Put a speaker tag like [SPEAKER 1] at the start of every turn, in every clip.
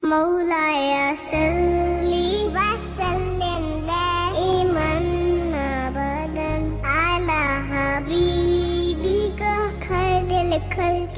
[SPEAKER 1] مولاي صل وسلم دائما ابدا على حبيبك خير الخلق.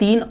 [SPEAKER 2] 3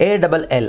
[SPEAKER 2] ALL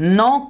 [SPEAKER 2] 9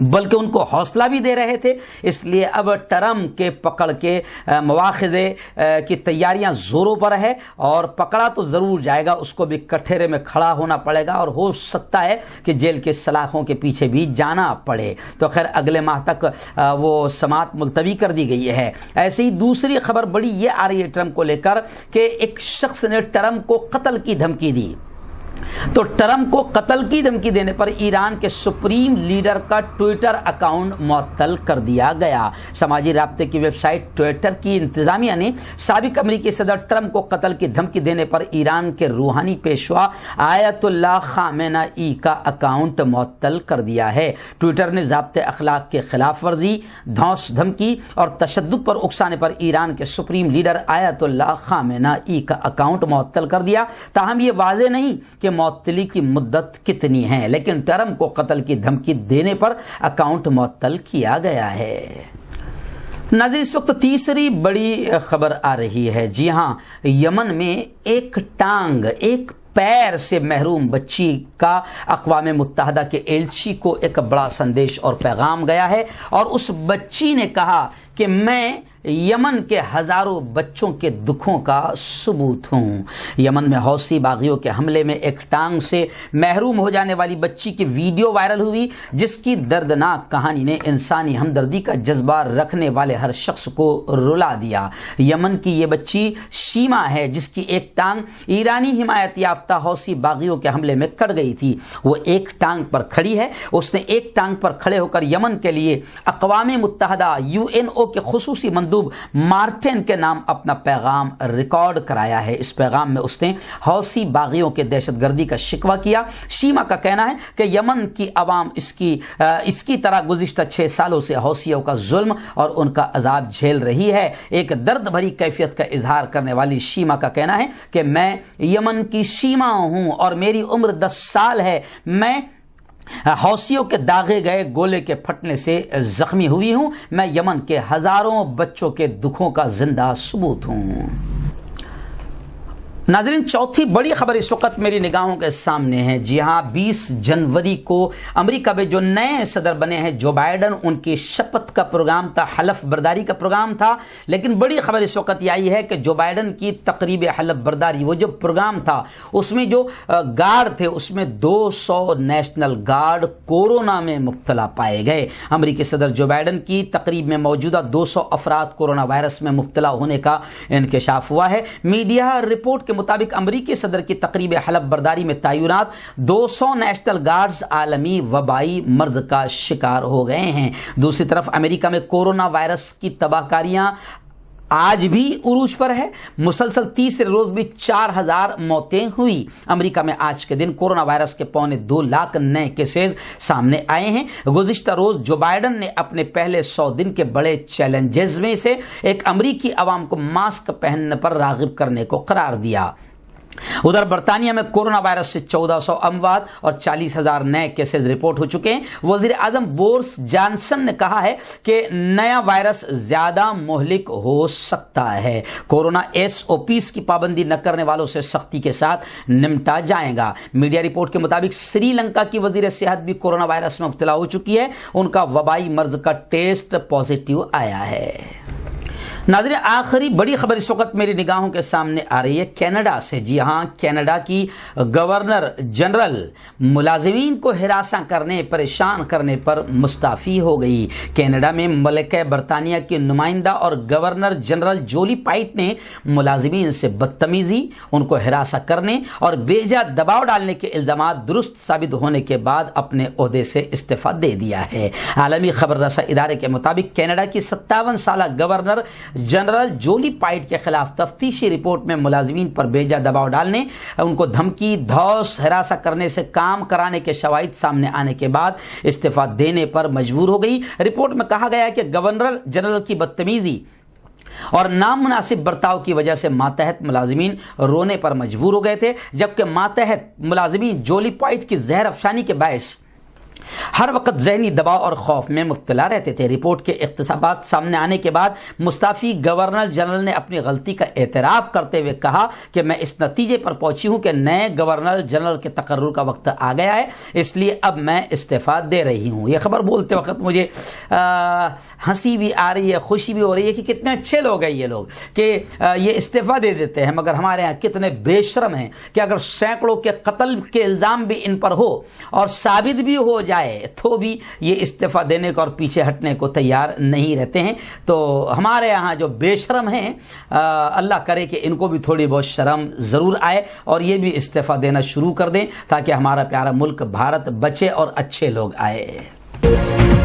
[SPEAKER 2] بلکہ ان کو حوصلہ بھی دے رہے تھے. اس لیے اب ٹرمپ کے پکڑ کے مواخذے کی تیاریاں زوروں پر ہے اور پکڑا تو ضرور جائے گا, اس کو بھی کٹہرے میں کھڑا ہونا پڑے گا اور ہو سکتا ہے کہ جیل کے سلاخوں کے پیچھے بھی جانا پڑے. تو خیر اگلے ماہ تک وہ سماعت ملتوی کر دی گئی ہے. ایسے ہی دوسری خبر بڑی یہ آ رہی ہے ٹرمپ کو لے کر کہ ایک شخص نے ٹرمپ کو قتل کی دھمکی دی. تو ٹرمپ کو قتل کی دھمکی دینے پر ایران کے سپریم لیڈر کا ٹویٹر اکاؤنٹ معطل کر دیا گیا. سماجی رابطے کی ویب سائٹ ٹویٹر کی انتظامیہ نے سابق امریکی صدر ٹرمپ کو قتل کی دھمکی دینے پر ایران کے روحانی پیشوا آیت اللہ خامنئی کا اکاؤنٹ معطل کر دیا ہے. ٹویٹر نے ضابطۂ اخلاق کے خلاف ورزی, دھوس دھمکی اور تشدد پر اکسانے پر ایران کے سپریم لیڈر آیت اللہ خامنئی کا اکاؤنٹ معطل کر دیا. تاہم یہ واضح نہیں کہ معطلی کی مدت کتنی ہے, لیکن ٹرمپ کو قتل کی دھمکی دینے پر اکاؤنٹ معطل کیا گیا ہے. ناظرین اس وقت تیسری بڑی خبر آ رہی ہے. جی ہاں, یمن میں ایک ٹانگ ایک پیر سے محروم بچی کا اقوام متحدہ کے ایلچی کو ایک بڑا سندیش اور پیغام گیا ہے اور اس بچی نے کہا کہ میں یمن کے ہزاروں بچوں کے دکھوں کا ثبوت ہوں. یمن میں حوثی باغیوں کے حملے میں ایک ٹانگ سے محروم ہو جانے والی بچی کی ویڈیو وائرل ہوئی, جس کی دردناک کہانی نے انسانی ہمدردی کا جذبہ رکھنے والے ہر شخص کو رلا دیا. یمن کی یہ بچی شیما ہے جس کی ایک ٹانگ ایرانی حمایت یافتہ حوثی باغیوں کے حملے میں کٹ گئی تھی. وہ ایک ٹانگ پر کھڑی ہے. اس نے ایک ٹانگ پر کھڑے ہو کر یمن کے لیے اقوام متحدہ UNO کے خصوصی مندوب مارٹن کے نام اپنا پیغام ریکارڈ کرایا ہے. اس پیغام میں اس نے حوثی باغیوں کے دہشت گردی کا شکوہ کیا. شیما کا کہنا ہے کہ یمن کی عوام اس کی طرح گزشتہ 6 سالوں سے حوثیوں کا ظلم اور ان کا عذاب جھیل رہی ہے. ایک درد بھری کیفیت کا اظہار کرنے والی شیما کا کہنا ہے کہ میں یمن کی شیما ہوں اور میری عمر 10 سال ہے. میں حوثیوں کے داغے گئے گولے کے پھٹنے سے زخمی ہوئی ہوں. میں یمن کے ہزاروں بچوں کے دکھوں کا زندہ ثبوت ہوں. ناظرین چوتھی بڑی خبر اس وقت میری نگاہوں کے سامنے ہے. جی ہاں, 20 جنوری کو امریکہ میں جو نئے صدر بنے ہیں جو بائیڈن, ان کی شپت کا پروگرام تھا, حلف برداری کا پروگرام تھا. لیکن بڑی خبر اس وقت یہ آئی ہے کہ جو بائیڈن کی تقریب حلف برداری, وہ جو پروگرام تھا اس میں جو گارڈ تھے اس میں 200 نیشنل گارڈ کورونا میں مبتلا پائے گئے. امریکی صدر جو بائیڈن کی تقریب میں موجودہ 200 افراد کورونا وائرس میں مبتلا ہونے کا انکشاف ہوا ہے. میڈیا رپورٹ کے مطابق امریکی صدر کی تقریب حلف برداری میں تعینات 200 نیشنل گارڈز عالمی وبائی مرض کا شکار ہو گئے ہیں. دوسری طرف امریکہ میں کورونا وائرس کی تباہ کاریاں آج بھی عروج پر ہے. مسلسل تیسرے روز بھی 4000 موتیں ہوئی. امریکہ میں آج کے دن کورونا وائرس کے 2.25 لاکھ نئے کیسز سامنے آئے ہیں. گزشتہ روز جو بائیڈن نے اپنے پہلے 100 دن کے بڑے چیلنجز میں سے ایک امریکی عوام کو ماسک پہننے پر راغب کرنے کو قرار دیا. ادھر برطانیہ میں کورونا وائرس سے 1400 اموات اور 40,000 نئے کیسز رپورٹ ہو چکے ہیں. وزیر اعظم بورس جانسن نے کہا ہے کہ نیا وائرس زیادہ مہلک ہو سکتا ہے. کورونا SOPs کی پابندی نہ کرنے والوں سے سختی کے ساتھ نمٹا جائے گا. میڈیا رپورٹ کے مطابق سری لنکا کی وزیر صحت بھی کورونا وائرس میں مبتلا ہو چکی ہے. ان کا وبائی مرض کا ٹیسٹ پازیٹیو آیا ہے. ناظرین آخری بڑی خبر اس وقت میری نگاہوں کے سامنے آ رہی ہے کینیڈا سے. جی ہاں, کینیڈا کی گورنر جنرل ملازمین کو ہراساں کرنے پریشان کرنے پر مستعفی ہو گئی. کینیڈا میں ملکہ برطانیہ کی نمائندہ اور گورنر جنرل جولی پائٹ نے ملازمین سے بدتمیزی, ان کو ہراساں کرنے اور بے جا دباؤ ڈالنے کے الزامات درست ثابت ہونے کے بعد اپنے عہدے سے استعفیٰ دے دیا ہے. عالمی خبر رساں ادارے کے مطابق کینیڈا کی 57 سالہ گورنر جنرل جولی پائٹ کے خلاف تفتیشی رپورٹ میں ملازمین پر بے جا دباؤ ڈالنے, ان کو دھمکی, دھوس, ہراساں کرنے سے کام کرانے کے شواہد سامنے آنے کے بعد استعفیٰ دینے پر مجبور ہو گئی. رپورٹ میں کہا گیا کہ گورنر جنرل کی بدتمیزی اور نامناسب برتاؤ کی وجہ سے ماتحت ملازمین رونے پر مجبور ہو گئے تھے, جبکہ ماتحت ملازمین جولی پائٹ کی زہر افشانی کے باعث ہر وقت ذہنی دباؤ اور خوف میں مبتلا رہتے تھے۔ رپورٹ کے اقتباسات سامنے آنے کے بعد مستعفی گورنر جنرل نے اپنی غلطی کا اعتراف کرتے ہوئے کہا کہ میں اس نتیجے پر پہنچی ہوں کہ نئے گورنر جنرل کے تقرر کا وقت آ گیا ہے، اس لیے اب میں استعفیٰ دے رہی ہوں۔ یہ خبر بولتے وقت مجھے ہنسی بھی آ رہی ہے، خوشی بھی ہو رہی ہے کہ کتنے اچھے لوگ ہیں یہ لوگ کہ یہ استعفیٰ دے دیتے ہیں، مگر ہمارے ہاں کتنے بے شرم ہیں کہ اگر سینکڑوں کے قتل کے الزام بھی ان پر ہو اور ثابت بھی ہو جائے تو بھی یہ استعفیٰ دینے کو اور پیچھے ہٹنے کو تیار نہیں رہتے ہیں۔ تو ہمارے یہاں جو بے شرم ہیں، اللہ کرے کہ ان کو بھی تھوڑی بہت شرم ضرور آئے اور یہ بھی استعفیٰ دینا شروع کر دیں تاکہ ہمارا پیارا ملک بھارت بچے اور اچھے لوگ آئے۔